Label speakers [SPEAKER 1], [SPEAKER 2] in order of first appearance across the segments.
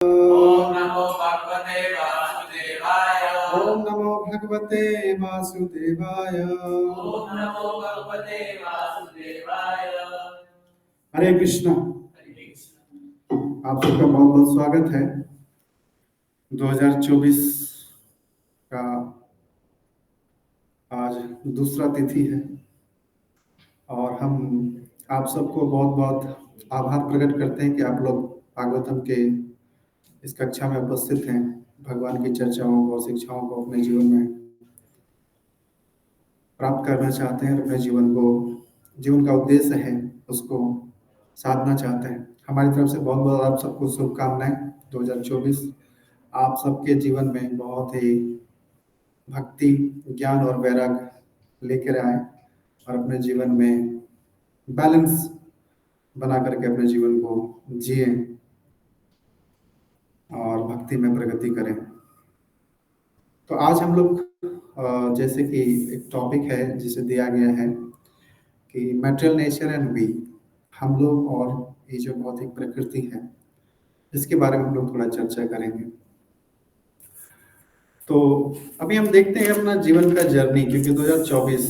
[SPEAKER 1] ओम नमो भगवते वासुदेवाय।
[SPEAKER 2] ओम नमो भगवते वासुदेवाय।
[SPEAKER 1] ओम नमो भगवते वासुदेवाय।
[SPEAKER 2] हरे कृष्णा।
[SPEAKER 1] हरे कृष्णा।
[SPEAKER 2] आप सबका बहुत बहुत स्वागत है। 2024 का आज दूसरा तिथि है और हम आप सबको बहुत बहुत आभार प्रकट करते हैं कि आप लोग भागवतम के इस कक्षा में उपस्थित हैं। भगवान की चर्चाओं और शिक्षाओं को अपने जीवन में प्राप्त करना चाहते हैं और अपने जीवन का उद्देश्य है उसको साधना चाहते हैं। हमारी तरफ से बहुत बहुत आप सबको शुभकामनाएं। 2024 आप सबके जीवन में बहुत ही भक्ति, ज्ञान और वैराग्य लेकर आए और अपने जीवन में बैलेंस बना करके अपने जीवन को जिए और भक्ति में प्रगति करें। तो आज हम लोग जैसे कि एक टॉपिक है जिसे दिया गया है कि मेटेरियल नेचर एंड वी, हम लोग और ये जो भौतिक प्रकृति है, इसके बारे में हम लोग थोड़ा चर्चा करेंगे। तो अभी हम देखते हैं अपना जीवन का जर्नी, क्योंकि 2024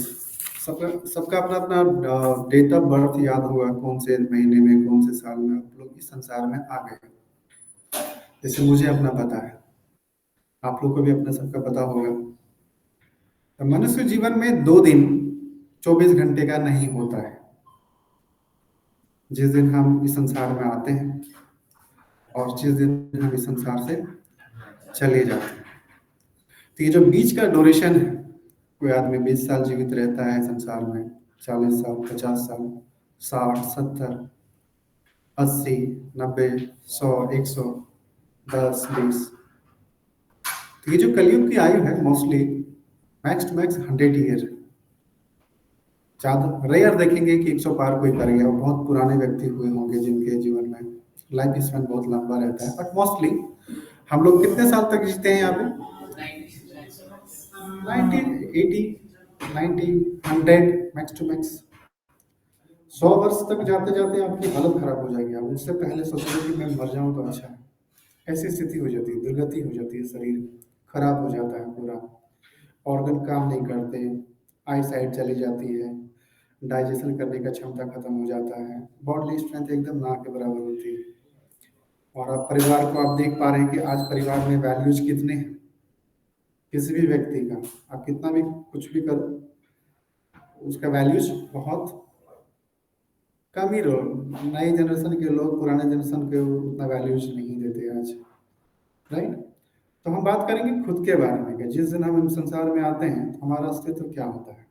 [SPEAKER 2] सबका अपना अपना डेट ऑफ बर्थ याद होगा, कौन से महीने में कौन से साल में आप लोग इस संसार में आ गए। जैसे मुझे अपना पता है, आप लोग को भी अपना सबका पता होगा। तो मनुष्य जीवन में 2 दिन 24 घंटे का नहीं होता है। जिस दिन हम इस संसार में आते हैं और जिस दिन हम इस संसार से चले जाते हैं। तो ये जो बीच का ड्यूरेशन है, कोई आदमी 20 साल जीवित रहता है संसार में, 40 साल, 50 साल, 60, 70, 80, 90, 100, 100, 10, 20। तो ये जो कलयुग की आयु है mostly max to max 100 year. ज्यादा रेयर देखेंगे कि 100 पार कोई कर गया। बहुत पुराने व्यक्ति हुए होंगे जिनके जीवन में लाइफ स्पैन बहुत लंबा रहता है, बट मोस्टली हम लोग कितने साल तक जीते हैं यहाँ पे? 90, 80, 90, 100 मैक्स टू मैक्स। 100 वर्ष तक जाते जाते आपकी हालत खराब हो जाएगी। आप उससे पहले सोचेंगे कि मैं मर जाऊं तो अच्छा है। ऐसी स्थिति हो जाती है, दुर्गति हो जाती है, शरीर खराब हो जाता है, पूरा ऑर्गन काम नहीं करते, आई साइड चली जाती है, डाइजेशन करने का क्षमता खत्म हो जाता है, बॉडी स्ट्रेंथ एकदम ना के बराबर होती है। और आप परिवार को आप देख पा रहे हैं कि आज परिवार में वैल्यूज कितने हैं। किसी भी व्यक्ति का आप कितना भी कुछ भी करो, उसका वैल्यूज बहुत कम ही रहो। नई जनरेशन के लोग पुराने जनरेशन के उतना वैल्यूज नहीं देते आज, राइट। तो हम बात करेंगे खुद के बारे में कि जिस दिन हम संसार में आते हैं तो हमारा अस्तित्व क्या होता है।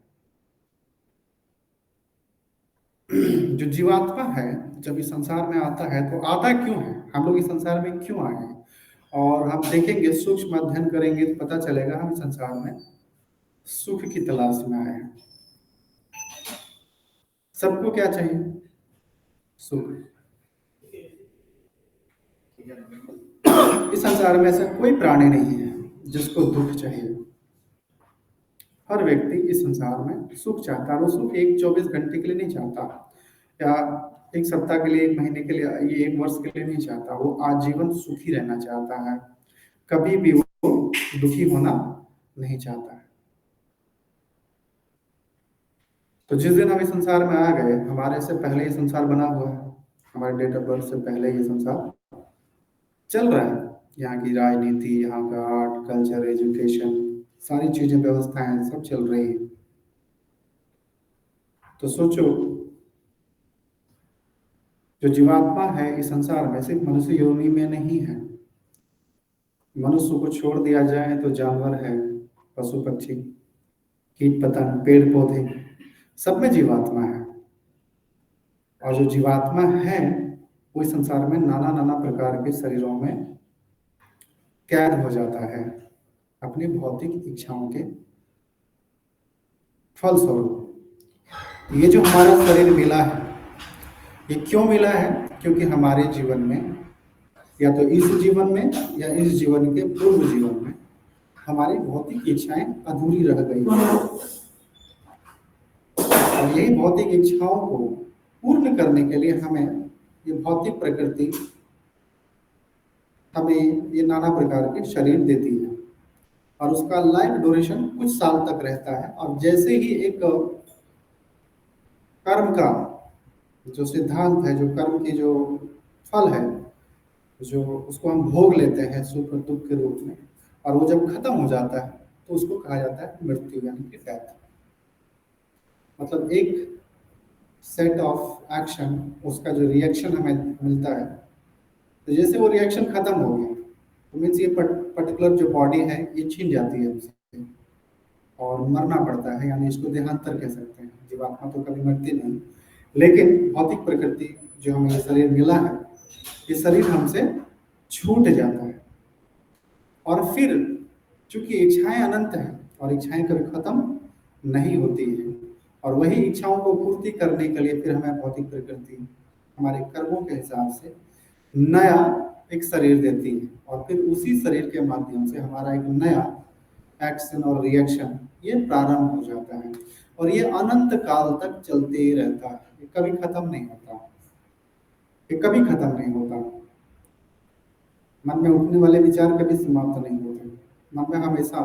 [SPEAKER 2] जो जीवात्मा है जब इस संसार में आता है तो आता क्यों है, हम लोग इस संसार में क्यों आए हैं, और हम देखेंगे, सूक्ष्म अध्ययन करेंगे तो पता चलेगा हम इस संसार में सुख की तलाश में आए हैं। सबको क्या चाहिए? सुख। इस संसार में ऐसा कोई प्राणी नहीं है जिसको दुख चाहिए। हर व्यक्ति इस संसार में सुख चाहता है। वो सुख 24 घंटे के लिए नहीं चाहता, या एक सप्ताह के लिए, एक महीने के लिए, ये 1 वर्ष के लिए नहीं चाहता। वो आजीवन सुखी रहना चाहता है, कभी भी वो दुखी होना नहीं चाहता है। तो जिस दिन हम इस संसार में आ गए, हमारे से पहले ये संसार बना हुआ है, हमारे डेट ऑफ बर्थ से पहले ये संसार चल रहा है। यहाँ की राजनीति, यहाँ का आर्ट, कल्चर, एजुकेशन, सारी चीजें, व्यवस्थाएं सब चल रही है। तो सोचो, जो जीवात्मा है इस संसार में सिर्फ मनुष्य योनि में नहीं है। मनुष्य को छोड़ दिया जाए तो जानवर है, पशु पक्षी, कीट पतंग, पेड़ पौधे, सब में जीवात्मा है। और जो जीवात्मा है वो इस संसार में नाना नाना प्रकार के शरीरों में कैद हो जाता है अपनी भौतिक इच्छाओं के फलस्वरूप। ये जो हमारा शरीर मिला है, ये क्यों मिला है? क्योंकि हमारे जीवन में, या तो इस जीवन में या इस जीवन के पूर्व जीवन में, हमारी भौतिक इच्छाएं अधूरी रह गई। और यही भौतिक इच्छाओं को पूर्ण करने के लिए हमें ये भौतिक प्रकृति हमें ये नाना प्रकार के शरीर देती है और उसका लाइफ ड्यूरेशन कुछ साल तक रहता है। और जैसे ही एक कर्म का जो सिद्धांत है, जो कर्म की जो फल है, जो उसको हम भोग लेते हैं सुख और दुख के रूप में, और वो जब खत्म हो जाता है तो उसको कहा जाता है मृत्यु, यानी कि डेथ। मतलब एक सेट ऑफ एक्शन, उसका जो रिएक्शन हमें मिलता है, तो जैसे वो रिएक्शन खत्म हो गया तो मीन्स ये पर्टिकुलर जो बॉडी है ये छीन जाती है हमसे और मरना पड़ता है, यानी इसको देहांतर कह सकते हैं। जीवात्मा तो कभी मरती नहीं, लेकिन भौतिक प्रकृति जो हमें ये शरीर मिला है, ये शरीर हमसे छूट जाता है। और फिर चूंकि इच्छाएं अनंत हैं और इच्छाएं कभी खत्म नहीं होती है, और वही इच्छाओं को पूर्ति करने के लिए फिर हमें भौतिक प्रकृति हमारे कर्मों के हिसाब से नया एक शरीर देती है, और फिर उसी शरीर के माध्यम से हमारा एक नया एक्शन और रिएक्शन ये प्रारंभ हो जाता है, और ये अनंत काल तक चलते ही रहता है। ये कभी खत्म नहीं होता, ये कभी खत्म नहीं होता। मन में उठने वाले विचार कभी समाप्त नहीं होते। मन में हमेशा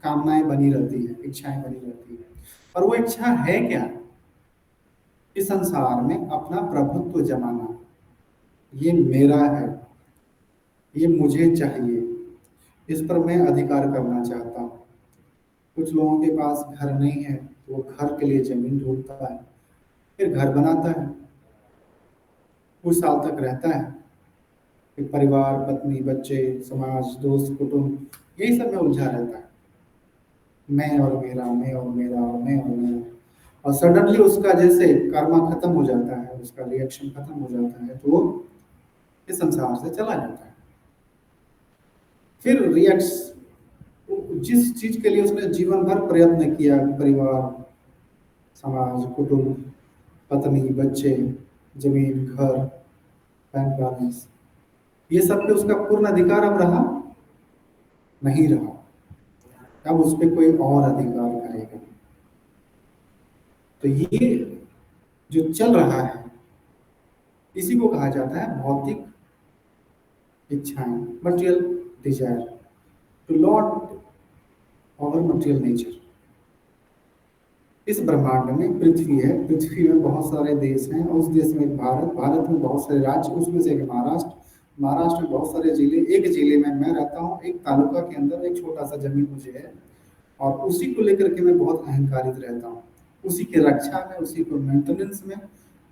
[SPEAKER 2] कामनाएं बनी रहती है, इच्छाएं बनी रहती है। और वो इच्छा है क्या? इस संसार में अपना प्रभुत्व जमाना, ये मेरा है, ये मुझे चाहिए, इस पर मैं अधिकार करना चाहता हूँ। कुछ लोगों के पास घर नहीं है तो वो घर के लिए जमीन ढूंढता है, फिर घर बनाता है, कुछ साल तक रहता है, फिर परिवार, पत्नी, बच्चे, समाज, दोस्त, कुटुंब, यही सब में उलझा रहता है। मैं और मेरा, मैं और मेरा, और मैं और मेरा। और सडनली उसका जैसे कर्मा खत्म हो जाता है, उसका रिएक्शन खत्म हो जाता है, तो वो इस संसार से चला जाता है। फिर रिएक्ट जिस चीज के लिए उसने जीवन भर प्रयत्न किया, परिवार, समाज, कुटुंब, पत्नी, बच्चे, जमीन, घर, बैंक बैलेंस, ये सब पे उसका पूर्ण अधिकार अब रहा नहीं रहा। अब उस पर कोई और अधिकार करेगा। तो ये जो चल रहा है, इसी को कहा जाता है भौतिक इच्छाएं, मटेरियल डिजायर टू लॉर्ड और मटेरियल नेचर। इस ब्रह्मांड में पृथ्वी है, पृथ्वी में बहुत सारे देश हैं, उस देश में भारत, भारत में बहुत सारे राज्य, उसमें से एक महाराष्ट्र, महाराष्ट्र में बहुत सारे जिले, एक जिले में मैं रहता हूँ, एक तालुका के अंदर एक छोटा सा जमीन मुझे है, और उसी को लेकर के मैं बहुत अहंकारित रहता हूँ। उसी की रक्षा में, उसी को मेंटेनेंस में,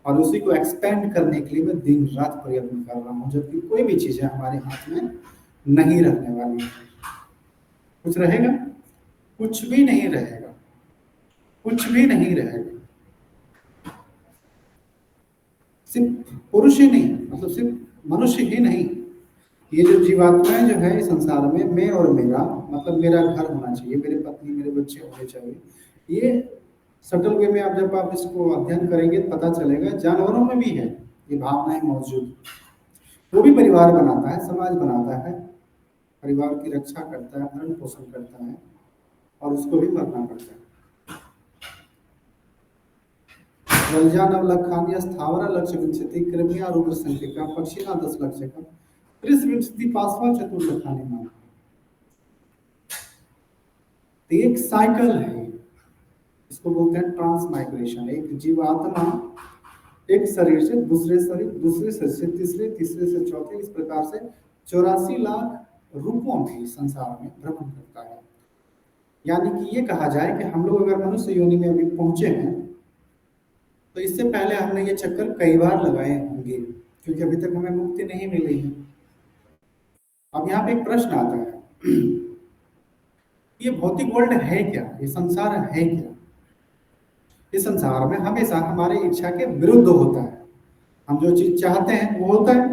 [SPEAKER 2] और उसी को एक्सपेंड करने के लिए मैं दिन रात प्रयत्न कर रहा हूँ, जबकि कोई भी चीजें हमारे हाथ में नहीं रहने वाली है। कुछ रहेगा? कुछ भी नहीं रहेगा, कुछ भी नहीं रहेगा। सिर्फ पुरुष ही नहीं, मतलब सिर्फ मनुष्य ही नहीं, ये जो जीवात्माएं जो है इस संसार में, मैं और मेरा, मतलब मेरा घर होना चाहिए, मेरे पत्नी, मेरे बच्चे होने चाहिए, ये सटल वे में आप जब आप इसको अध्ययन करेंगे पता चलेगा जानवरों में भी है ये भावनाएं मौजूद। वो भी परिवार बनाता है, समाज बनाता है, परिवार की रक्षा करता है, भरण पोषण करता है, और उसको भी मरना पड़ता है। वल्जानवलखान्य स्थावरा लक्ष्य विंशति कृपया रुद्र संख्यका पक्षिणा 10 लक्ष्य का त्रिशविंशति पांचवा चतुर्लखानी मान। तो एक साइकिल है, इसको बोलते हैं ट्रांसमाइग्रेशन। एक जीवात्मा एक शरीर से दूसरे शरीर, दूसरे शरीर से तीसरे, तीसरे से चौथे, इस प्रकार से 84 लाख रूपों में संसार में भ्रमण करता है। यानी कि ये कहा जाए कि हम लोग अगर मनुष्य योनि में अभी पहुंचे हैं तो इससे पहले हमने ये चक्कर कई बार लगाए होंगे, क्योंकि अभी तक हमें मुक्ति नहीं मिली है। अब यहाँ पे एक प्रश्न आता है, ये भौतिक वर्ल्ड है क्या, ये संसार है क्या? इस संसार में हमेशा हमारी इच्छा के विरुद्ध होता है। हम जो चीज चाहते हैं वो होता है,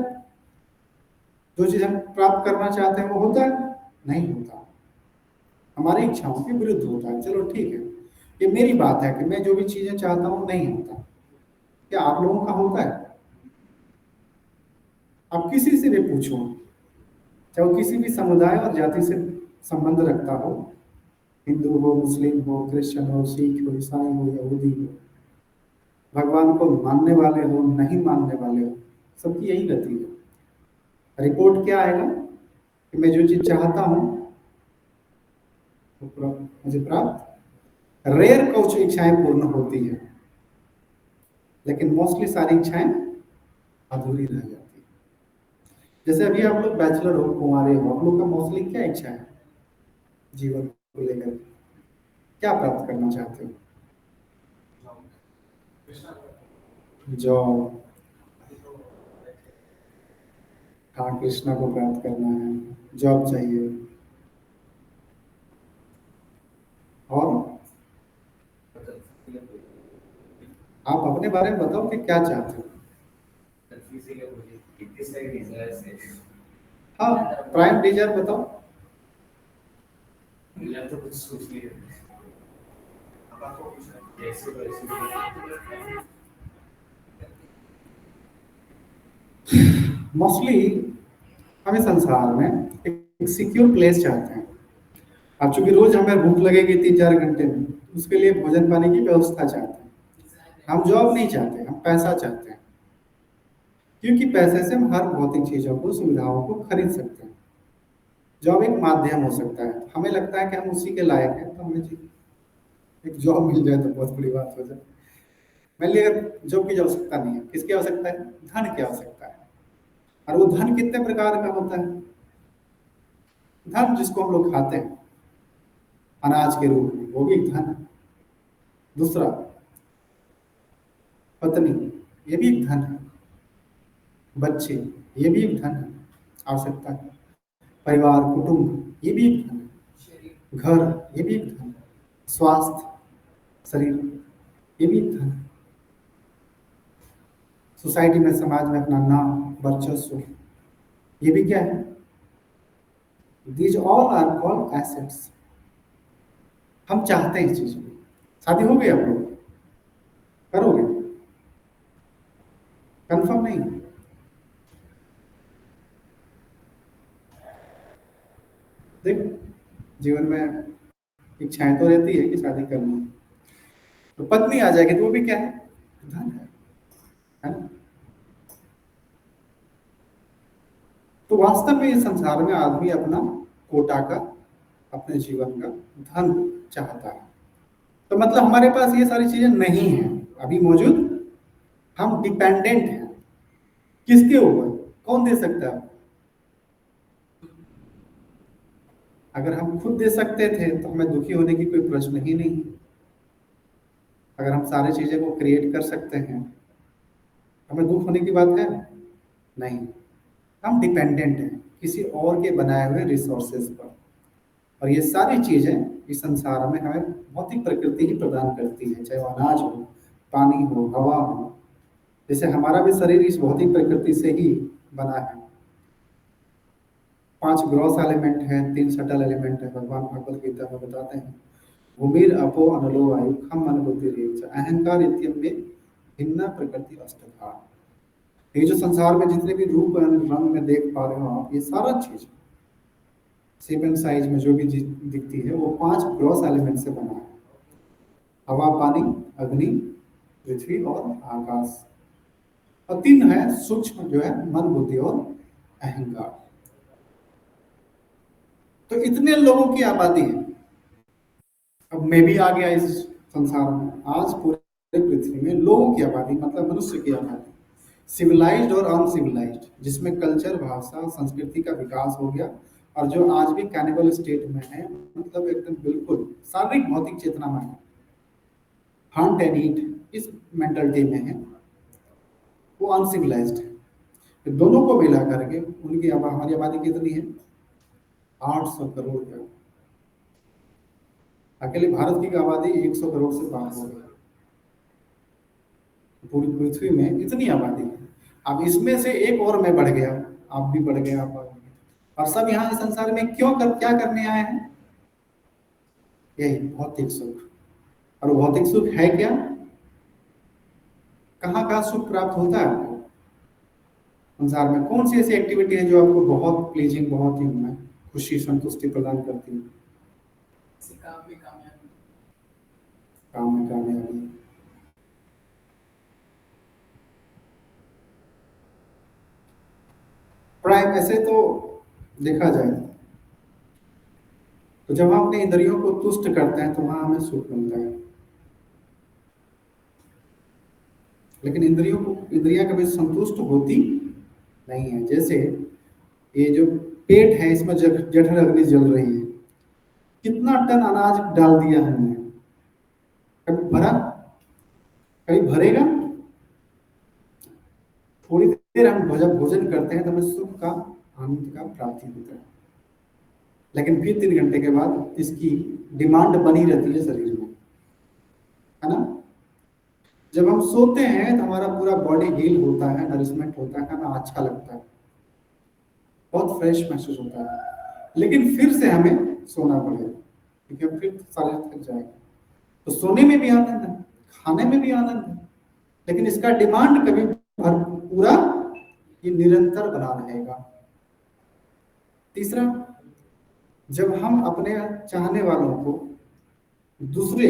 [SPEAKER 2] जो चीज हम प्राप्त करना चाहते हैं वो होता है नहीं होता, हमारी इच्छाओं के विरुद्ध होता है। चलो ठीक है, ये मेरी बात है कि मैं जो भी चीजें चाहता हूँ नहीं होता। क्या आप लोगों का होता है? आप किसी से भी पूछो, चाहे वो किसी भी समुदाय और जाति से संबंध रखता हो, हिंदू हो, मुस्लिम हो, क्रिश्चियन हो, सिख हो, ईसाई हो, यहूदी हो, भगवान को मानने वाले हो, नहीं मानने वाले हो, सबकी यही गति है। रिपोर्ट क्या आएगा? कि मैं जो चीज चाहता हूँ वो मुझे प्राप्त। रेयर कुछ इच्छाएं पूर्ण होती है, लेकिन मोस्टली सारी इच्छाएं अधूरी रह जाती है। जैसे अभी आप लोग बैचलर हो, कुंवारे हो, आप लोग का मोस्टली क्या इच्छा है जीवन को लेकर? क्या प्राप्त करना चाहते हो? जॉब। हाँ, कृष्णा को प्राप्त करना है, जॉब चाहिए। और आप अपने बारे में बताओ कि क्या चाहते हो। हाँ, प्राइम डिजायर बताओ। मोस्टली हम इस संसार में एक सिक्योर प्लेस चाहते हैं। अब चूंकि रोज हमें भूख लगेगी 3-4 घंटे में, उसके लिए भोजन पानी की व्यवस्था चाहते हैं। हम जॉब नहीं चाहते, हम पैसा चाहते हैं, क्योंकि पैसे से हम हर भौतिक चीजों को, सुविधाओं को खरीद सकते हैं। जॉब एक माध्यम हो सकता है। हमें लगता है कि हम उसी के लायक हैं, तो हमें एक जॉब मिल जाए तो बहुत बड़ी बात हो जाए। मान लीजिए अगर जॉब की आवश्यकता नहीं है, किसकी आवश्यकता है? धन की आवश्यकता है। और वो धन कितने प्रकार का होता है? धन जिसको हम लोग खाते हैं अनाज के रूप में, वो भी एक धन है। दूसरा, पत्नी, ये भी एक धन है। बच्चे, ये भी एक धन है, आवश्यकता है। परिवार, कुटुंब, ये भी एक धन है। घर, ये भी एक धन है। स्वास्थ्य, शरीर, ये भी एक धन है। सोसाइटी में, समाज में अपना नाम, वर्चस्व, ये भी क्या है? These all are called assets. हम चाहते हैं इस चीज को। शादी हो गई आप लोग? करोगे? कंफर्म नहीं? देख, जीवन में इच्छाएं तो रहती है कि शादी करनी है। तो पत्नी आ जाएगी तो वो भी क्या है? धन है ना? तो वास्तव में इस संसार में आदमी अपना कोटा का, अपने जीवन का धन चाहता है। तो मतलब हमारे पास ये सारी चीजें नहीं है अभी मौजूद। हम डिपेंडेंट हैं। किसके ऊपर? कौन दे सकता है? अगर हम खुद दे सकते थे तो हमें दुखी होने की कोई प्रश्न ही नहीं। अगर हम सारी चीजें को क्रिएट कर सकते हैं, हमें दुख होने की बात है नहीं। हम डिपेंडेंट हैं किसी और के बनाए हुए रिसोर्सेज पर। और ये सारी चीजें इस संसार में हमें भौतिक प्रकृति ही प्रदान करती है, चाहे वो अनाज हो, पानी हो, हवा हो। जैसे हमारा भी शरीर इस भौतिक प्रकृति से ही बना है। 5 ग्रॉस एलिमेंट है, 3 सटल एलिमेंट है। भगवान भगवत गीता में बताते हैं, भूमिर अपो अनलो वायु खम मन बुद्धि रेच अहंकार इत्यम में भिन्न प्रकृति अष्टधा। ये जो संसार में जितने भी रूप रंग में देख पा रहे हो आप, ये सारा चीज शेप एंड साइज में जो भी दिखती है वो 5 ग्रॉस एलिमेंट से बना है। हवा, पानी, अग्नि, पृथ्वी और आकाश। और 3 है सूक्ष्म, जो है मन, बुद्धि और अहंकार। तो इतने लोगों की आबादी है। अब मैं भी आ गया इस संसार में। आज पूरे पृथ्वी में लोगों की आबादी, मतलब मनुष्य की आबादी, सिविलाइज्ड और अनसिविलाइज्ड, जिसमें कल्चर, भाषा, संस्कृति का विकास हो गया, और जो आज भी कैनिबल स्टेट में है, मतलब एकदम बिल्कुल शारीरिक भौतिक चेतना में है, हंट एंड ईट इस मेंटलिटी में है, वो अनसिविलाइज्ड है। तो दोनों को मिला करके उनकी हमारी आबादी कितनी है? 800 करोड़ का। अकेले भारत की आबादी 100 करोड़ से पार हो गई। पूरी पृथ्वी में इतनी आबादी है। अब इसमें से एक और मैं बढ़ गया, आप भी बढ़ गए, आप बढ़ गए। और सब यहाँ इस संसार में क्या करने आए हैं? यही भौतिक सुख। और वो भौतिक सुख है क्या? कहाँ कहाँ सुख प्राप्त होता है आपको संसार में? कौन सी ऐसी एक्टिविटी है जो आपको बहुत प्लीजिंग, बहुत ही खुशी, संतुष्टि प्रदान करती है? काम में कामयाबी। प्राइम ऐसे तो देखा जाए तो जब हम अपने इंद्रियों को तुष्ट करते हैं तो वहां हमें सुख मिलता है। लेकिन इंद्रियां कभी संतुष्ट होती नहीं है। जैसे ये जो पेट है, इसमें जठर अग्नि जल रही है, कितना टन अनाज डाल दिया हमने, कभी भरा, कभी भरेगा? थोड़ी देर हम जब भोजन करते हैं तो हमें सुख का, आनंद का प्राप्ति होता है, लेकिन फिर 3 घंटे के बाद इसकी डिमांड बनी रहती है शरीर में, है ना? जब हम सोते हैं तो हमारा पूरा बॉडी हील होता है, नरिशमेंट होता है, हमें अच्छा लगता है, बहुत फ्रेश महसूस होता है। लेकिन फिर से हमें सोना पड़ेगा क्योंकि हम फिर सारे थक जाएंगे। तो सोने में भी आनंद है, खाने में भी आनंद है, लेकिन इसका डिमांड कभी पूरा, ये निरंतर बना रहेगा। तीसरा, जब हम अपने चाहने वालों को दूसरे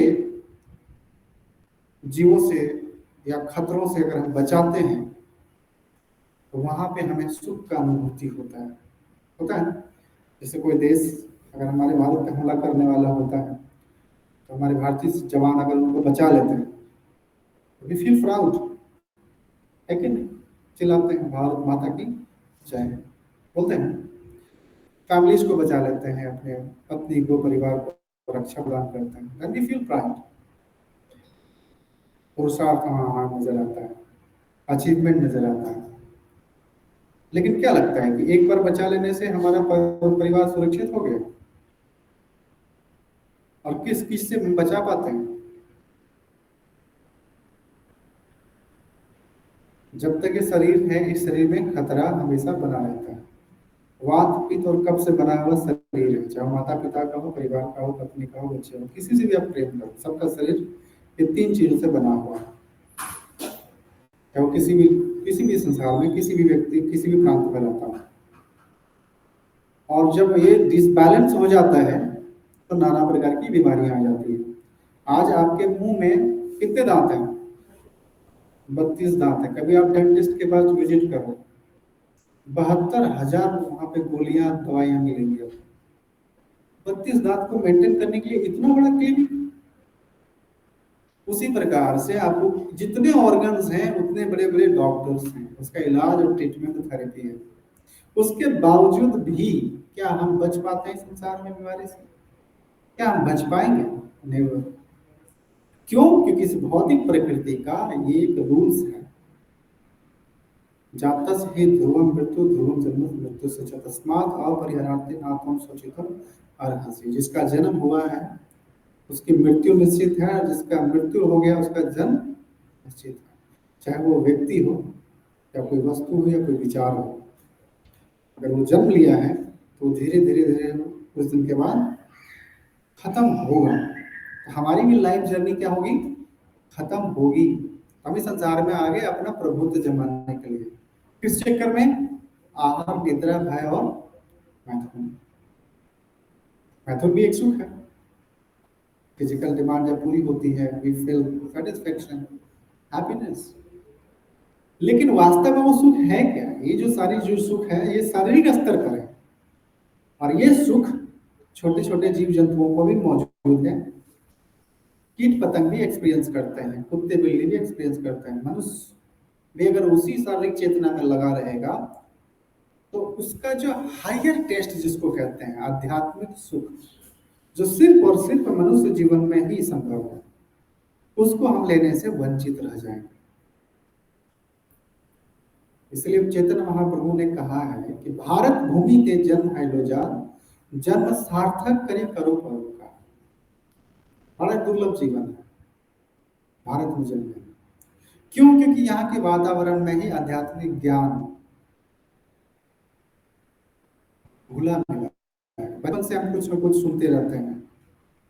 [SPEAKER 2] जीवों से या खतरों से अगर हम बचाते हैं तो वहां पे हमें सुख का अनुभूति होता है। जैसे कोई देश अगर हमारे भारत पे हमला करने वाला होता है तो हमारे भारतीय जवान अगर उनको बचा लेते हैं तो वी फील प्राउड, है कि नहीं? चिल्लाते हैं भारत माता की जय, बोलते हैं। फैमिलीज को बचा लेते हैं, अपने पत्नी को, परिवार को रक्षा प्रदान करते हैं, देन वी फील प्राउड। पुरुषार्थ वहाँ नजर आता है, अचीवमेंट नजर आता है। लेकिन क्या लगता है कि एक बार बचा लेने से हमारा परिवार सुरक्षित हो गया? और किस किस से हम बचा पाते हैं? जब तक ये शरीर है, इस शरीर में खतरा हमेशा बना रहता है। वात पित्त और कब्ज से बना हुआ शरीर है, चाहे माता पिता का हो, परिवार का हो, पत्नी का हो, बच्चे हो, किसी से भी आप प्रेम करो, सबका शरीर ये 3 चीजों से बना हुआ है। चाहे वो किसी भी संसार में, किसी भी व्यक्ति, किसी भी प्रांत में रहता है। और जब ये डिसबैलेंस हो जाता है तो नाना प्रकार की बीमारियां आ जाती है। आज आपके मुंह में कितने दांत हैं? 32 दांत है। कभी आप डेंटिस्ट के पास विजिट करो, 72,000 वहां पे गोलियां, दवाइयां मिलेंगी आपको। 32 दांत को मेंटेन करने के लिए इतना बड़ा क्लिनिक। उसी प्रकार से आपको जितने ऑर्गन्स हैं उतने बड़े बड़े डॉक्टर्स हैं, उसका इलाज और ट्रीटमेंट थेरेपी है। उसके बावजूद भी क्या हम बच पाते हैं संसार में बीमारी से? क्या हम बच पाएंगे? नेवर। क्यों? क्योंकि इस भौतिक प्रकृति का ये एक रूल्स है, जातस् हि ध्रुवं मृत्यु ध्रुवं जन्म मृत्यु से च तस्मात् अपरिहार्यते नात्वं शोचितुम् अर्हसि। जिसका जन्म हुआ है उसकी मृत्यु निश्चित है, और जिसका मृत्यु हो गया उसका जन्म निश्चित है। चाहे वो व्यक्ति हो या कोई वस्तु हो या कोई विचार हो, अगर वो जन्म लिया है तो धीरे धीरे धीरे कुछ दिन के बाद खत्म होगा। तो हमारी भी लाइफ जर्नी क्या होगी? खत्म होगी। हम इस संसार में आ गए अपना प्रभुत्व जमाने के लिए। किस चक्कर में? आहार, निद्रा, भय और मैथुन। मैथुन भी एक सुख है। फिजिकल डिमांड जब पूरी होती है, वी फील सेटिस्फेक्शन, हैप्पीनेस। लेकिन वास्तव में वो सुख है क्या? ये जो सारी जो सुख है ये शारीरिक स्तर पर है, और ये सुख छोटे छोटे जीव जंतुओं को भी मौजूद है। कीट पतंग भी एक्सपीरियंस करते हैं, कुत्ते बिल्ली भी एक्सपीरियंस करते हैं। मनुष्य भी अगर उसी शारीरिक चेतना में लगा रहेगा तो उसका जो हायर टेस्ट जिसको कहते हैं आध्यात्मिक सुख, जो सिर्फ और सिर्फ मनुष्य जीवन में ही संभव है, उसको हम लेने से वंचित रह जाएंगे। इसलिए चैतन्य महाप्रभु ने कहा है कि भारत भूमि के जन्म है लो जान, जन्म सार्थक करे करो परोपकार। बड़ा दुर्लभ जीवन है भारत में जन्म। क्यों? क्योंकि यहाँ के वातावरण में ही आध्यात्मिक ज्ञान घुला मिला है। बचपन से हम कुछ न कुछ सुनते रहते हैं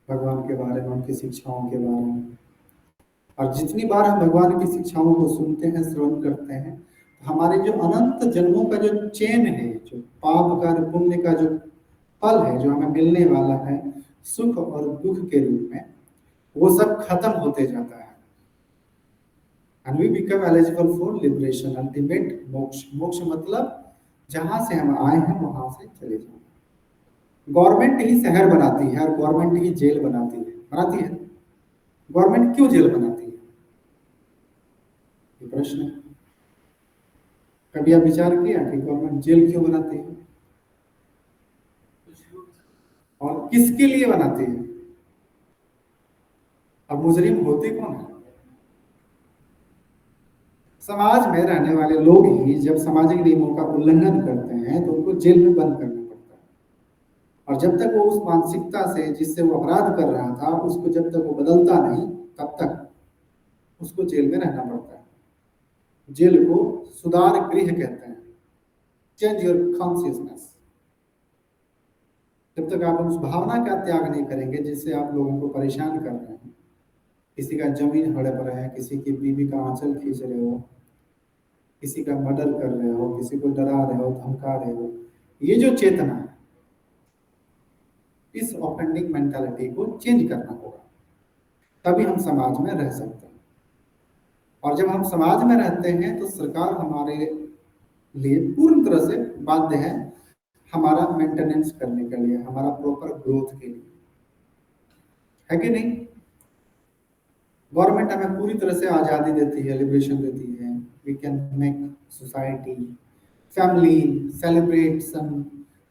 [SPEAKER 2] भगवान के बारे में, उनकी शिक्षाओं के बारे में। और जितनी बार हम भगवान की शिक्षाओं को सुनते हैं, श्रवण करते हैं, हमारे जो अनंत जन्मों का जो चेन है, जो पाप का पुण्य का जो फल है, जो हमें मिलने वाला है सुख और दुख के रूप में, वो सब खत्म होते जाता है। And we become eligible for liberation, ultimate moksha. मोक्ष मतलब जहां से हम आए हैं वहां से चले जाओ। गवर्नमेंट ही शहर बनाती है और गवर्नमेंट ही जेल बनाती है। गवर्नमेंट क्यों जेल बनाती है, ये प्रश्न है। कभी आप विचार किया कि गवर्नमेंट जेल क्यों बनाती है और किसके लिए बनाती है? अब मुजरिम होते कौन है? समाज में रहने वाले लोग ही जब सामाजिक नियमों का उल्लंघन करते हैं तो उनको जेल में बंद करना पड़ता है। और जब तक वो उस मानसिकता से जिससे वो अपराध कर रहा था उसको जब तक वो बदलता नहीं तब तक उसको जेल में रहना पड़ता है। जेल को सुधार गृह कहते हैं, चेंज योर कॉन्शियसनेस। जब तक आप उस भावना का त्याग नहीं करेंगे जिससे आप लोगों को परेशान कर रहे हैं, किसी का जमीन हड़प रहे हैं, किसी की बीवी का आंचल खींच रहे हो, किसी का मर्डर कर रहे हो, किसी को डरा रहे हो, धमका रहे हो, ये जो चेतना है, इस ऑफेंडिंग मेंटालिटी को चेंज करना होगा, तभी हम समाज में रह सकते हैं। और जब हम समाज में रहते हैं तो सरकार हमारे लिए पूर्ण तरह से बाध्य है हमारा मेंटेनेंस करने के लिए, हमारा प्रॉपर ग्रोथ के लिए, है कि नहीं? गवर्नमेंट हमें पूरी तरह से आज़ादी देती है, लिबरेशन देती है। We can make society, family, celebration,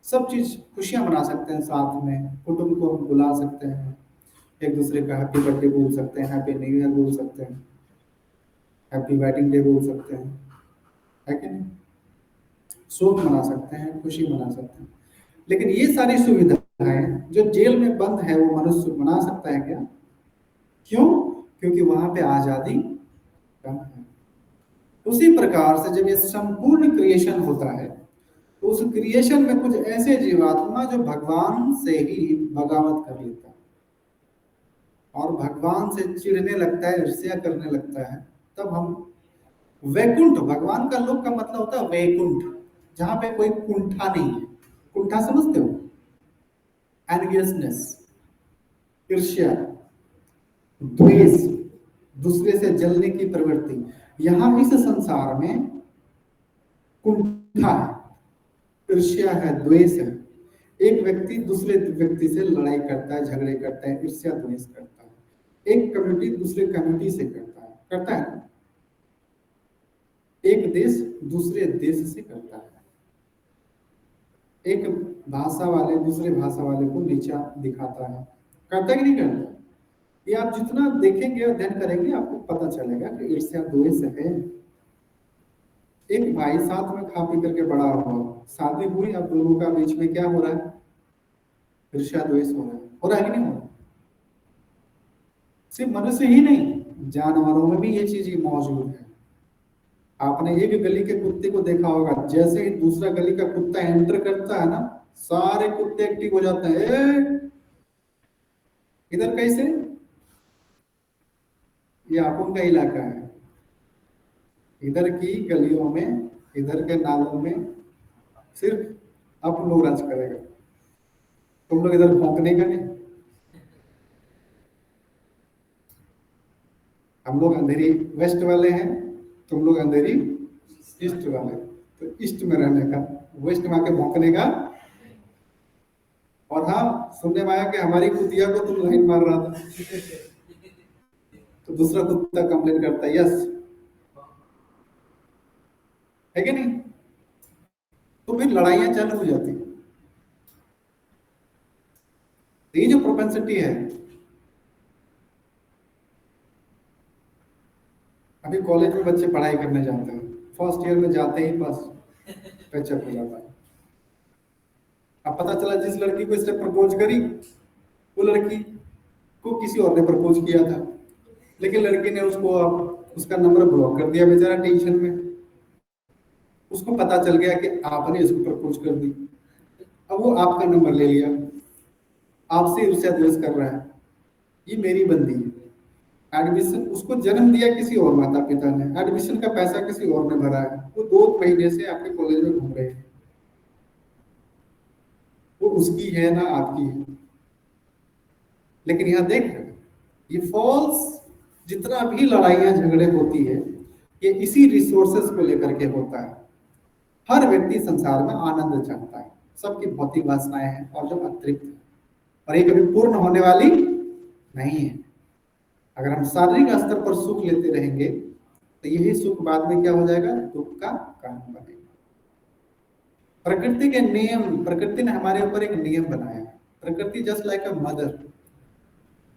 [SPEAKER 2] सब चीज़ खुशियाँ मना सकते हैं साथ में, कुटुंब को हम बुला सकते हैं, एक दूसरे का हैप्पी बर्थडे बोल सकते हैं, हैप्पी न्यू ईयर बोल सकते हैं, हैप्पी वेडिंग डे बोल सकते हैं, है कि नहीं? शोक मना सकते हैं, खुशी मना सकते हैं। लेकिन ये सारी सुविधाएं जो जेल में बंद है वो मनुष्य मना सकता है क्या? क्यों? क्योंकि वहां पे आजादी कम है। उसी प्रकार से जब ये संपूर्ण क्रिएशन होता है तो उस क्रिएशन में कुछ ऐसे जीवात्मा जो भगवान से ही बगावत कर लेता है और भगवान से चिढ़ने लगता है, ईर्ष्या करने लगता है, तब हम वैकुंठ, भगवान का लोक का मतलब होता है वैकुंठ, जहां पे कोई कुंठा नहीं है। कुंठा समझते हो? एनवियसनेस, ईर्ष्या, द्वेष, दूसरे से जलने की प्रवृत्ति, यहां इस संसार में कुंठा है, ईर्ष्या है, द्वेष है। एक व्यक्ति दूसरे व्यक्ति से लड़ाई करता है, झगड़े करता है, ईर्ष्या द्वेष करता है। एक कम्युनिटी दूसरे कम्युनिटी से करता है ना? एक देश दूसरे देश से करता है। एक भाषा वाले दूसरे भाषा वाले को नीचा दिखाता है, करता कि नहीं करता? ये आप जितना देखेंगे अध्ययन करेंगे आपको पता चलेगा कि ईर्ष्या द्वेष है। एक भाई साथ में खा पी करके बड़ा हुआ, शादी हुई, अब दोनों का बीच में क्या हो रहा है? ईर्ष्या द्वेष हो रहा है कि नहीं हो रहा? सिर्फ मनुष्य ही नहीं, जानवरों में भी ये चीज मौजूद है। आपने एक गली के कुत्ते को देखा होगा, जैसे ही दूसरा गली का कुत्ता एंटर करता है ना, सारे कुत्ते एक्टिव हो जाते हैं। इधर कैसे? ये आपन का इलाका है, इधर की गलियों में, इधर के नालों में सिर्फ आप लोग राज करेगा, तुम लोग इधर भौंकने का नहीं। हम लोग अंधेरी वेस्ट वाले हैं, तुम लोग अंधेरी ईस्ट वाले, तो ईस्ट में रहने का, वेस्ट में आके भौंकने का। और हाँ, सुनने में आया कि हमारी कुतिया को तुम लाइन मार रहा था, तो दूसरा कुत्ता कंप्लेन करता है, यस, है कि नहीं? तो फिर लड़ाइयां चालू हो जाती। ये जो प्रोपेंसिटी है, अभी कॉलेज में बच्चे पढ़ाई करने जाते हैं, फर्स्ट ईयर में जाते ही बस पैचअप हो जाता है। अब पता चला जिस लड़की को इसने प्रपोज करी वो लड़की को किसी और ने प्रपोज किया था, लेकिन लड़की ने उसको उसका नंबर ब्लॉक कर दिया, बेचारा टेंशन में। उसको पता चल गया कि आपने इसको प्रपोज कर दी, अब वो आपका नंबर ले लिया, आपसे ईर्ष्या द्वेष कर रहा है, ये मेरी बंदी है। एडमिशन उसको जन्म दिया किसी और माता पिता ने, एडमिशन का पैसा किसी और ने भरा है, वो 2 महीने से आपके कॉलेज में घूम रहे हैं, वो उसकी है ना आपकी है। लेकिन यहाँ देख, ये फॉल्स जितना भी लड़ाइयां झगड़े होती है, ये इसी रिसोर्सेस को लेकर के होता है। हर व्यक्ति संसार में आनंद चाहता है, सबकी भौतिक वासनाएं हैं और जो अतिरिक्त है, और ये कभी पूर्ण होने वाली नहीं है। अगर हम शारीरिक स्तर पर सुख लेते रहेंगे तो यही सुख बाद में क्या हो जाएगा, दुख का कारण बनेगा। प्रकृति के नियम, प्रकृति ने हमारे ऊपर एक नियम बनाया है। प्रकृति जस्ट लाइक अ मदर,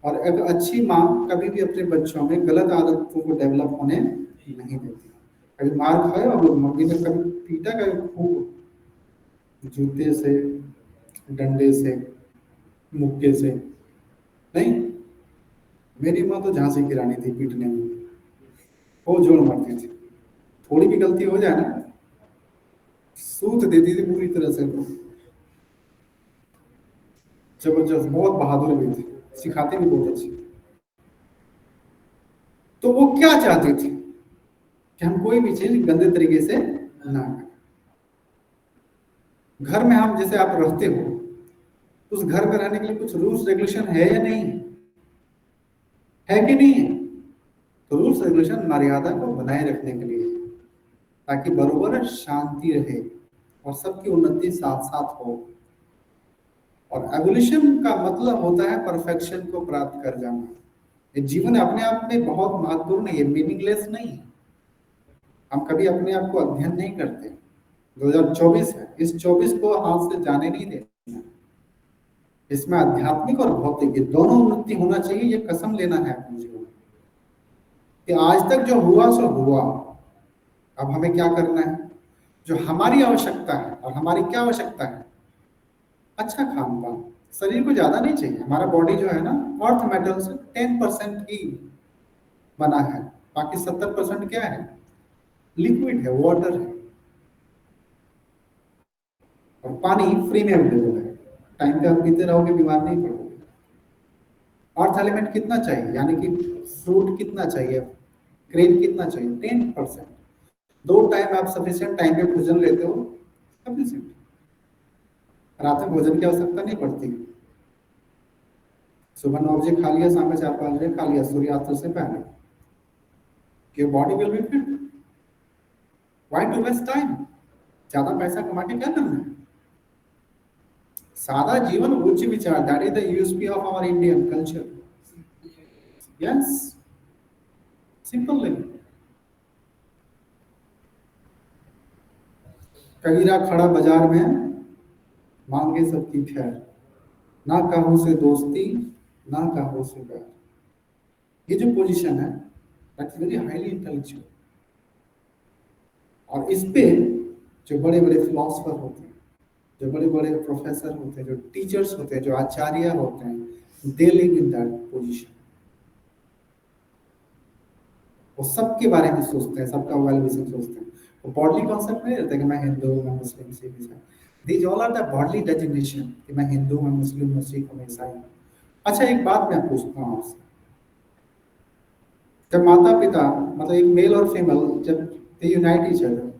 [SPEAKER 2] और एक अच्छी माँ कभी भी अपने बच्चों में गलत आदतों को डेवलप होने नहीं देती। कभी मार खाए और मम्मी ने कभी पीटा, कभी खूब जूते से, डंडे से, मुक्के से नहीं। मेरी माँ तो झांसी की रानी थी पीटने में, वो जोड़ मारती थी। थोड़ी भी गलती हो जाए ना, सूत देती थी पूरी तरह से। जबरदस्त, बहुत बहादुर भी थी, सिखाती भी बहुत अच्छी। तो वो क्या चाहती थी कि हम कोई भी चीज गंदे तरीके से ना करें। घर में हम जैसे आप रहते हो, उस घर में रहने के लिए कुछ रूल्स रेगुलेशन है या नहीं है कि नहीं है? तो रूल्स रेगुलेशन मर्यादा को बनाए रखने के लिए है, ताकि बरोबर शांति रहे और सबकी उन्नति साथ साथ हो। और एवोल्यूशन का मतलब होता है परफेक्शन को प्राप्त कर जाना। ये जीवन अपने आप में बहुत महत्वपूर्ण है, ये मीनिंगलेस नहीं है। हम कभी अपने आप को अध्ययन नहीं करते। 2024 है, इस 24 को हाथ से जाने नहीं देना। इसमें आध्यात्मिक और भौतिक ये दोनों उन्नति होना चाहिए। ये कसम लेना है अपने जीवन में कि आज तक जो हुआ सो हुआ, अब हमें क्या करना है, जो हमारी आवश्यकता है। और हमारी क्या आवश्यकता है? अच्छा खान पान। शरीर को ज्यादा नहीं चाहिए। हमारा बॉडी जो है ना, अर्थ मेटल से 10% ही बना है, बाकी 70% क्या है, लिक्विड है, वाटर है। और पानी फ्री में अवेलेबल है, टाइम पे आप पीते रहोगे, बीमार नहीं पड़ोगे। अर्थ एलिमेंट कितना चाहिए, यानी कि फ्रूट कितना चाहिए, ग्रेन कितना चाहिए, 10%। 2 टाइम आप सफिशिएंट टाइम पे भोजन लेते हो, सफिशिएंट। रात में भोजन की आवश्यकता नहीं पड़ती। सुबह 9 बजे खा लिया, शाम में 4-5 बजे खा लिया, सूर्यास्त से पहले। Your body will be fit. Why to waste time? ज्यादा पैसा कमा के क्या करना है? सादा जीवन, उच्च विचार, that is the USP of our Indian culture. Yes, simple living. Kabira खड़ा बाजार में, मांगे सबकी खैर, ना काहू से दोस्ती, ना काहू से बैर। ये जो पोजीशन है, दैट्स वेरी हाईली इंटेलेक्चुअल। और इस पे जो बड़े बड़े फिलोसफर होते हैं, जो बड़े बड़े प्रोफेसर होते हैं, जो टीचर्स होते हैं, जो आचार्य होते हैं, they live in that position. वो सबके बारे में सोचते हैं, सबका वेल विशिंग सोचते हैं। वो बॉडली कॉन्सेप्ट नहीं रहता कि मैं हिंदू हूँ, मैं मुस्लिम, सिख, ईसाई। These all are the bodily designation कि मैं हिंदू, मैं मुस्लिम, मैं सिख, मैं ईसाई। अच्छा, एक बात मैं पूछता हूँ आपसे। जब माता पिता, मतलब एक मेल और फीमेल, जब दे यूनाइट ईच अदर,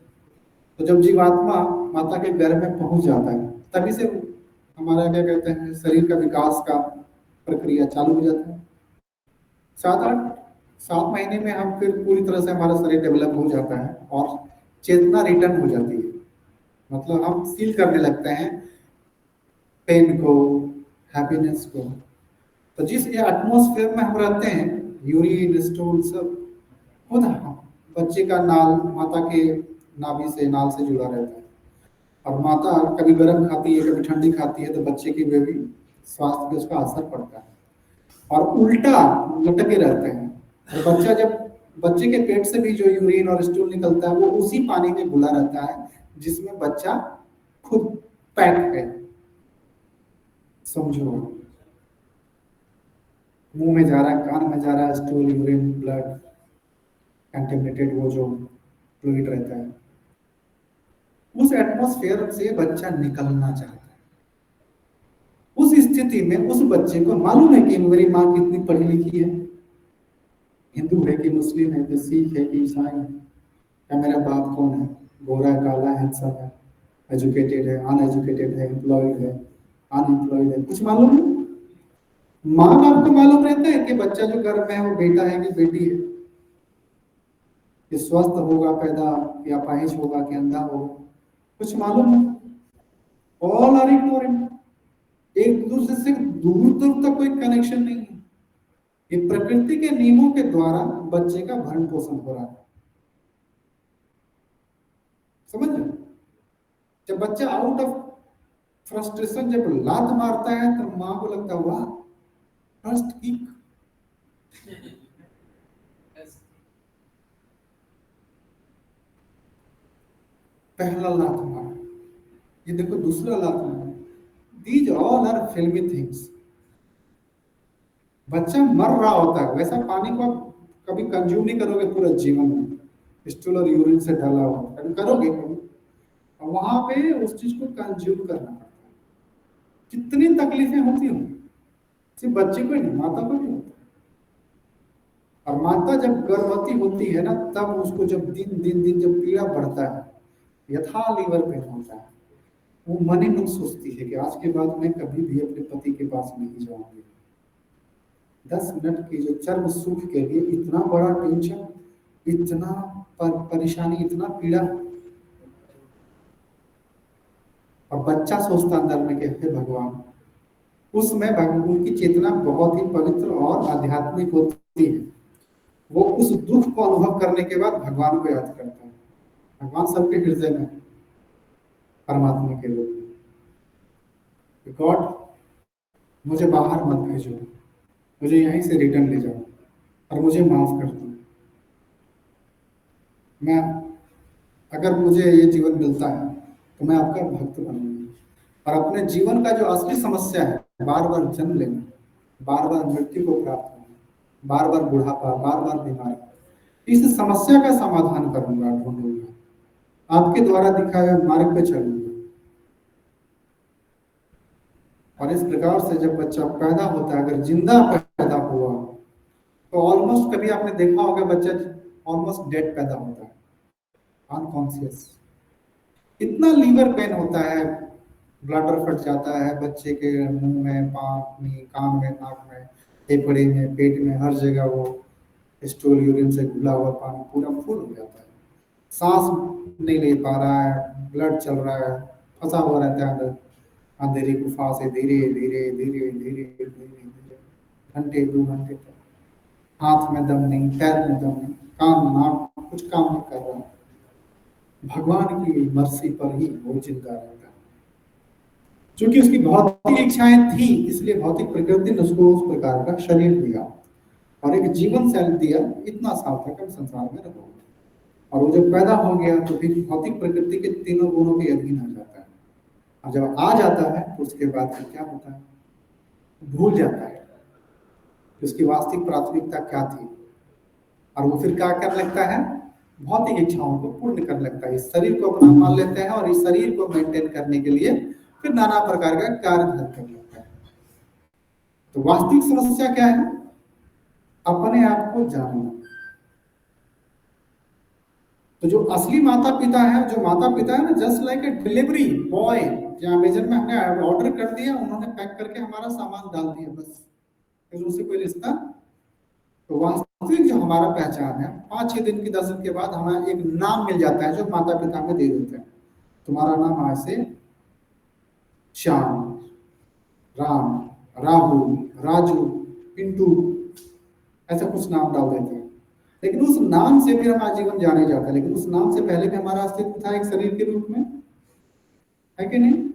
[SPEAKER 2] तो जब जीवात्मा माता के गर्भ में पहुंच जाता है, तभी से हमारा क्या कहते हैं, शरीर का विकास का प्रक्रिया चालू हो जाता है। 7 महीने में हम फिर पूरी तरह से हमारा शरीर डेवलप हो जाता है और चेतना रिटर्न हो जाती है। मतलब हम फील करने लगते हैं पेन को, हैप्पीनेस को। तो जिस एटमॉस्फेयर में हम रहते हैं, यूरिन, स्टूल, सब खुद बच्चे का नाल माता के नाभि से, नाल से जुड़ा रहता है। और माता कभी गर्म खाती है, कभी ठंडी खाती है, तो बच्चे की बेबी स्वास्थ्य पे उसका असर पड़ता है। और उल्टा लटके रहते हैं। और बच्चा जब, बच्चे के पेट से भी जो यूरिन और स्टूल निकलता है, वो उसी पानी में घुला रहता है जिसमें बच्चा खुद पैक है। समझो, मुंह में जा रहा है, कान में जा रहा है, स्टूल, यूरिन, ब्लड कंटेमिनेटेड, वो जो फ्लूइड रहता है, उस एटमॉस्फेयर से बच्चा निकलना चाहता है। उस स्थिति में उस बच्चे को मालूम है कि मेरी माँ कितनी पढ़ी लिखी है, हिंदू है कि मुस्लिम है कि सिख है कि ईसाई है, या मेरा बाप कौन है, गोरा, काला, हैंडसम है, एजुकेटेड है, अनएजुकेटेड है, एम्प्लॉयड है, अनएम्प्लॉयड है, कुछ मालूम नहीं। माँ बाप को मालूम रहता है कि बच्चा जो गर्भ में है वो बेटा है कि बेटी है, कि स्वस्थ होगा पैदा या अपाहिज होगा कि अंधा होगा। कुछ मालूम है? All are ignorant. एक दूसरे से दूर दूर तक कोई कनेक्शन नहीं है। ये प्रकृति के नियमों के द्वारा बच्चे का भरण पोषण हो रहा है। समझ रहे? जब बच्चा आउट ऑफ फ्रस्ट्रेशन जब लात मारता है तो माँ को लगता है वाह, फर्स्ट किक। पहला लात मार, ये देखो दूसरा लात मार। दीज ऑल आर फिल्मी थिंग्स। बच्चा मर रहा होता है, वैसा पानी को आप कभी कंज्यूम नहीं करोगे पूरा जीवन में। स्टूल और यूरिन से ढला हुआ कभी करोगे कभी? और वहां पे उस चीज को कंज्यूम करना पड़ता है। कितनी तकलीफें होती होंगी, सिर्फ बच्चे को ही नहीं, माता को भी होता है। और माता जब गर्भवती होती है ना, तब उसको जब दिन दिन दिन जब पीड़ा बढ़ता है, यथा लीवर पेन होता है, वो मन ही मन सोचती है कि आज के बाद मैं कभी भी अपने पति के पास नहीं जाऊंगी। 10 मिनट की जो चर्म सुख के लिए इतना बड़ा टेंशन, इतना परेशानी, इतना पीड़ा। और बच्चा सोचता अंदर में कि हे भगवान, उसमें भगवान की चेतना बहुत ही पवित्र और आध्यात्मिक होती है। वो उस दुख को अनुभव करने के बाद भगवान को याद करता है। भगवान सबके हृदय में परमात्मा के रूप में। गॉड, मुझे बाहर मत भेजो, मुझे यहीं से रिटर्न ले जाओ और मुझे माफ कर दो। मैं, अगर मुझे ये जीवन मिलता है तो मैं आपका भक्त बनूंगा। और अपने जीवन का जो असली समस्या है, बार बार जन्म लेना, बार बार मृत्यु को प्राप्त होना, बार बार बुढ़ापा, बार बार बीमारी, इस समस्या का समाधान करूंगा, ढूंढूंगा, आपके द्वारा दिखाए हुए मार्ग पे चलूंगा। और इस प्रकार से जब बच्चा पैदा होता है, अगर जिंदा पैदा हुआ, तो ऑलमोस्ट कभी आपने देखा होगा बच्चा ऑलमोस्ट डेड पैदा होता है, अनकॉन्शियस। इतना लीवर पेन होता है, ब्लडर फट जाता है बच्चे के मुंह में, पाँव में, कान में, नाक में, फेफड़े में, पेट में, हर जगह वो स्टूल यूरिन से घुला हुआ पानी पूरा फुल हो जाता है। सांस नहीं ले पा रहा है, ब्लड चल रहा है, फंसा हुआ रहता है अंदर अंधेरी गुफा से, धीरे धीरे धीरे धीरे धीरे धीरे, घंटे 2 घंटे तक हाथ में दम नहीं, पैर में दम नहीं, कान नाक कुछ काम नहीं कर रहा। भगवान की मर्सी पर ही वो जिंदा रहता है। क्योंकि उसकी भौतिक इच्छाएं थी, इसलिए भौतिक प्रकृति ने उसको उस प्रकार का शरीर दिया और एक जीवन शैली दिया। इतना साल तक हम संसार में रहोगे। और वो जब पैदा हो गया तो फिर भौतिक प्रकृति के तीनों गुणों के अधीन आ जाता है। और जब आ जाता है तो उसके बाद फिर क्या होता है, भूल जाता है कि उसकी वास्तविक प्राथमिकता क्या थी। और वो फिर क्या कर लगता है, भौतिक इच्छाओं को पूर्ण कर लगता है। इस शरीर को अपना मान लेते हैं और इस शरीर को मेंटेन करने के लिए फिर नाना प्रकार का कार्य कर लगता है। तो वास्तविक समस्या क्या है, अपने आप को जानना। तो जो असली माता पिता है, जो माता पिता है ना, just like a delivery boy, जो अमेजन में हमने ऑर्डर कर दिया, उन्होंने पैक करके हमारा सामान डाल दिया, बस फिर उससे कोई रिश्ता। तो वास्तविक जो हमारा पहचान है, 5-6 दिन की 10 दिन के बाद हमें एक नाम मिल जाता है जो माता पिता में दे देते हैं। तुम्हारा नाम आज से श्याम, राम, राहुल, राजू, पिंटू, ऐसा कुछ नाम डाल देते हैं। लेकिन उस नाम से फिर हम आजीवन जाने जाते हैं। लेकिन उस नाम से पहले भी हमारा अस्तित्व था एक शरीर के रूप में, है कि नहीं,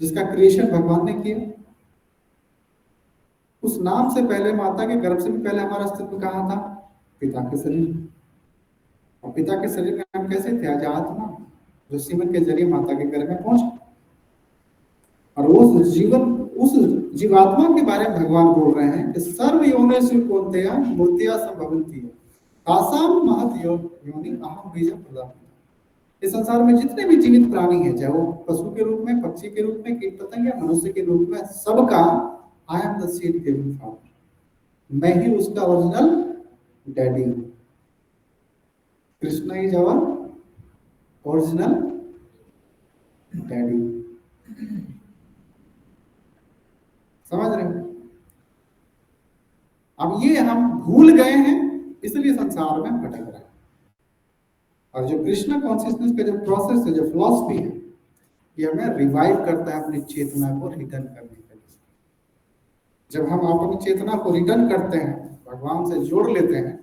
[SPEAKER 2] जिसका क्रिएशन भगवान ने किया। उस नाम से पहले, माता के गर्भ से भी पहले हमारा अस्तित्व कहाँ था, पिता के शरीर। और पिता के शरीर में हम कैसे थे, आज आत्मा, जो सीमन के जरिए माता के गर्भ में पहुंच। और उस जीवन, उस जीवात्मा के बारे में भगवान बोल रहे हैं कि सर्व योनिषु कौन्तेय मूर्तिया संभवन्ति तासाम महत योनि अहम बीजं प्रदापितः। इस संसार में जितने भी जीवित प्राणी हैं, चाहे वो पशु के रूप में, पक्षी के रूप में, कीट पतंग या मनुष्य के रूप में, सबका I am the seed giving father, मैं ही उसका ओरिजिनल डैडी हूं। Krishna is our original daddy. समझ रहे हो? अब ये हम भूल गए हैं, इसलिए संसार में भटक रहे हैं। और जो कृष्णा कॉन्शियसनेस का जो प्रोसेस है, जो फिलॉसफी है, ये हमें रिवाइव करता है अपनी चेतना को रिटर्न करने के लिए। जब हम अपनी चेतना को रिटर्न करते हैं, भगवान से जोड़ लेते हैं,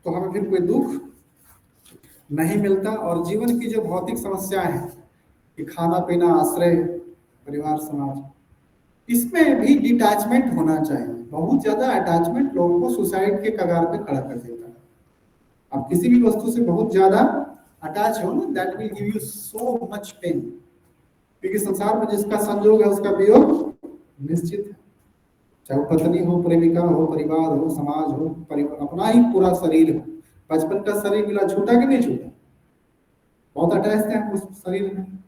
[SPEAKER 2] तो हमें फिर कोई दुख नहीं मिलता। और जीवन की जो भौतिक समस्याएं हैं कि खाना पीना, आश्रय, परिवार, समाज, इसमें भी डिटैचमेंट होना चाहिए। बहुत ज्यादा अटैचमेंट लोगों को सुसाइड के कगार पे खड़ा कर देता है। आप किसी भी वस्तु से बहुत ज्यादा अटैच हो ना, that will give you so much pain. क्योंकि संसार में जिसका संयोग है उसका वियोग निश्चित है। चाहे वो पत्नी हो, प्रेमिका हो, परिवार हो, समाज हो, परिवार, अपना ही पूरा शरीर हो। बचपन का शरीर मिला, छूटा कि नहीं छूटा? बहुत अटैच थे हम उस शरीर में।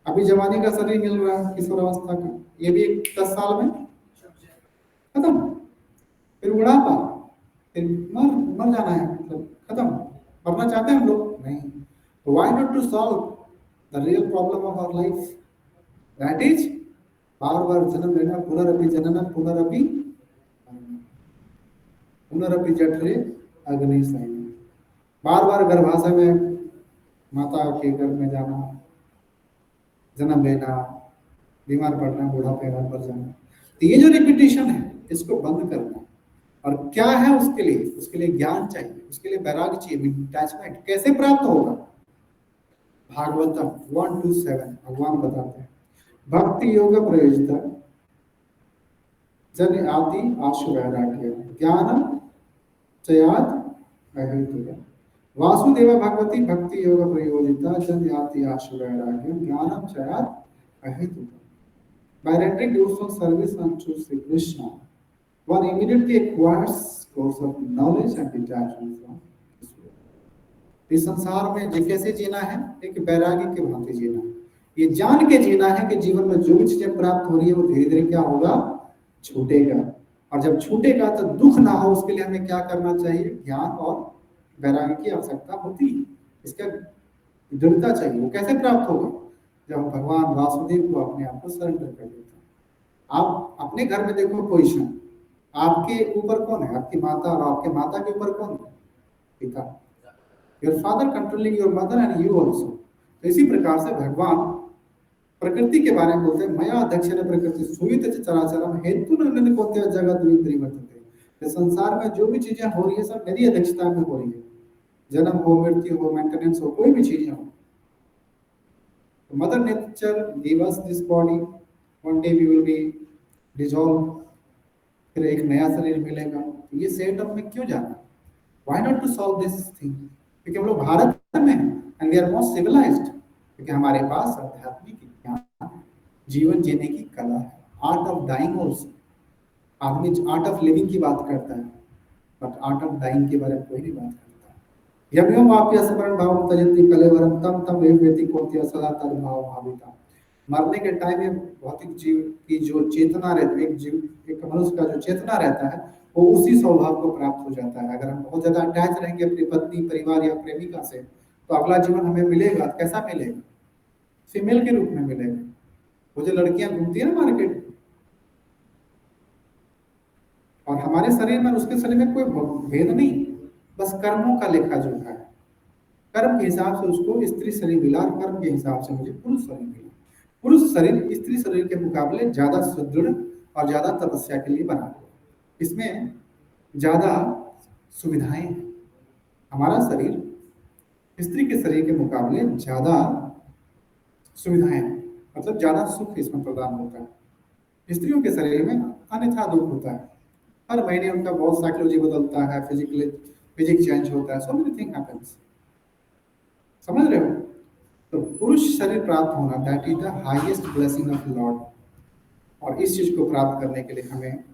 [SPEAKER 2] अभी जवानी का शरीर मिल रहा है, किशोरावस्था का, ये भी 10 साल में खत्म। फिर बुढ़ापा, फिर मर मर जाना है, मतलब खत्म। मरना चाहते हैं हम लोग? नहीं। तो why not to solve the real problem of our life, that is बार बार जन्म लेना, पुनरअपि जननम पुनरअपि मरणम, पुनरअपि जठरे अग्नि संयम। बार बार गर्भाशय में माता के गर्भ में जाना, जन्म लेना, बीमार पड़ना, बुढ़ापे में मर जाना। तो ये जो रिपीटिशन है, इसको बंद करना। और क्या है उसके लिए? उसके लिए ज्ञान चाहिए, उसके लिए वैराग्य चाहिए, डिटैचमेंट। कैसे प्राप्त होगा? भागवतम 1-7 भगवान बताते हैं, भक्ति योग प्रयोजिता जन आदि आशु वैराग्य ज्ञानम चयात अहेतुका। वासुदेव भगवती भक्ति योग प्रयोजिता जन आदि आशु वैराग्य ज्ञानम चयात अहेतुका। By rendering devotional service unto Sri Krishna, one immediately acquires course of knowledge and detachment from this world. इस संसार में जो कैसे जीना है, एक वैरागी के भांति जीना है। ये जान के जीना है कि जीवन में जो भी चीजें प्राप्त हो रही है वो धीरे धीरे क्या होगा, छूटेगा। और जब छूटेगा तो दुख ना हो, उसके लिए हमें क्या करना चाहिए? ज्ञान और वैरागी की आवश्यकता होती है। इसका दृढ़ता चाहिए। वो कैसे प्राप्त होगा? जब हम भगवान वासुदेव को अपने आप को सरेंडर कर देते हैं। आप अपने घर में देखो पोजीशन, आपके ऊपर कौन है? आपकी माता। और आपके माता के ऊपर कौन है? पिता। Your father controlling your mother and you also. तो इसी प्रकार से भगवान प्रकृति के बारे में बोलते हैं, मया अध्यक्षेण प्रकृति सुवित चराचरम हेतु न कोत्या जगत परिवर्तते। संसार में जो भी चीजें हो रही है सब मेरी अध्यक्षता में हो रही है। जन्म हो, मृत्यु हो, मेंटेनेंस हो, कोई भी चीजें हो। Mother Nature gave us this body. One day we will be dissolved. फिर एक नया शरीर मिलेगा। तो ये सेटअप में क्यों जाना? Why not to solve this thing? क्योंकि हम लोग भारत में हैं and we are more civilized. क्योंकि हमारे पास आध्यात्मिक ज्ञान है, जीवन जीने की कला है, आर्ट ऑफ डाइंग ऑल्सो। आदमी आर्ट ऑफ लिविंग की बात करता है, बट आर्ट ऑफ डाइंग के बारे में कोई नहीं बात करता। यम यम आप्य स्मरण भाव तजंती कलेवरम तम तम एव व्यति कोत्य सदा तद भाव भाविता। मरने के टाइम में भौतिक जीव की जो चेतना रहती है, एक मनुष्य का जो चेतना रहता है, वो उसी स्वभाव को प्राप्त हो जाता है। अगर हम बहुत ज्यादा अटैच रहेंगे अपनी पत्नी, परिवार या प्रेमिका से, तो अगला जीवन हमें मिलेगा कैसा मिलेगा? फीमेल के रूप में मिलेगा। वो जो लड़कियां घूमती है ना मार्केट में, और हमारे शरीर में उसके शरीर में कोई भेद नहीं, बस कर्मों का लेखा जोखा है। कर्म के हिसाब से उसको स्त्री शरीर मिला, कर्म के हिसाब से मुझे पुरुष शरीर मिला। पुरुष शरीर स्त्री शरीर के मुकाबले ज्यादा सुदृढ़ और ज्यादा तपस्या के लिए बना हुआ। इसमें ज्यादा सुविधाएं हैं। हमारा शरीर स्त्री के शरीर के मुकाबले ज्यादा सुविधाएं, मतलब ज्यादा सुख इसमें प्रदान होता है। स्त्रियों के शरीर में अन्यथा दुख होता है। हर महीने उनका बहुत साइकोलॉजी बदलता है, फिजिक चेंज होता है, सो मेनी थिंग हैपेंस। समझ रहे हो? तो पुरुष शरीर प्राप्त होना, that is the highest blessing of Lord. और इस चीज को प्राप्त करने के लिए हमें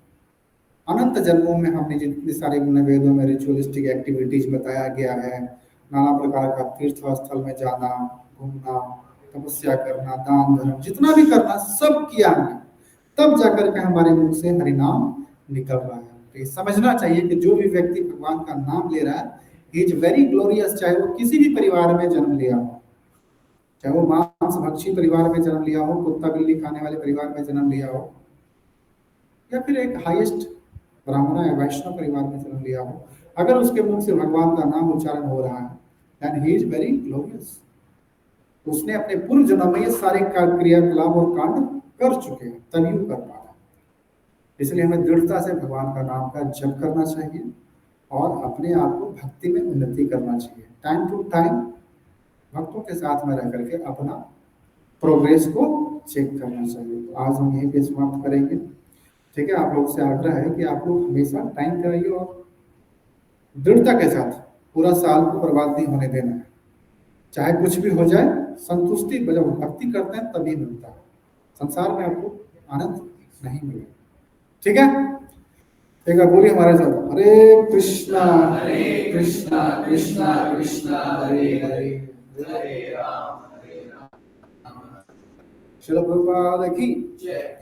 [SPEAKER 2] अनंत जन्मों में हमने जितने सारे वेदों में रिचुअलिस्टिक एक्टिविटीज बताया गया है, नाना प्रकार का तीर्थ स्थल में जाना, घूमना, तपस्या करना, दान धर्म, जितना भी करना सब किया हमने, तब जाकर के हमारे मुख से हरिनाम निकल रहा है। तो ये समझना चाहिए कि जो भी व्यक्ति भगवान का नाम ले रहा है, इज वेरी ग्लोरियस। चाहे वो किसी भी परिवार में जन्म लिया हो, चाहे वो मांस भक्षी परिवार में जन्म लिया हो, कुत्ता बिल्ली खाने वाले परिवार में जन्म लिया हो, या फिर एक हाईएस्ट ब्राह्मण या वैष्णव परिवार में जन्म लिया हो, अगर उसके मुख से भगवान का नाम उच्चारण हो रहा है and he is very glorious. उसने अपने पूर्व जन्म में ये सारे क्रियाकलाप और कांड कर चुके हैं, तभी वो कर पा रहा है। इसलिए हमें दृढ़ता से भगवान का नाम का जप करना चाहिए और अपने आप को भक्ति में उन्नति करना चाहिए। टाइम टू टाइम भक्तों के साथ में रह करके अपना प्रोग्रेस को चेक करना चाहिए। तो आज हम यहीं पे समाप्त करेंगे। ठीक है, आप लोग से आग्रह है कि आप लोग हमेशा टाइम कराइए और दृढ़ता के साथ पूरा साल को बर्बाद नहीं होने देना है। चाहे कुछ भी हो जाए, संतुष्टि जब भक्ति करते हैं तभी मिलता है, संसार में आपको आनंद नहीं मिलेगा। ठीक है, एक बार बोलिए हमारे साथ, हरे कृष्णा
[SPEAKER 1] कृष्णा कृष्णा कृष्णा हरे हरे हरे राम हरे राम।
[SPEAKER 2] श्रील प्रभुपाद की
[SPEAKER 1] जय।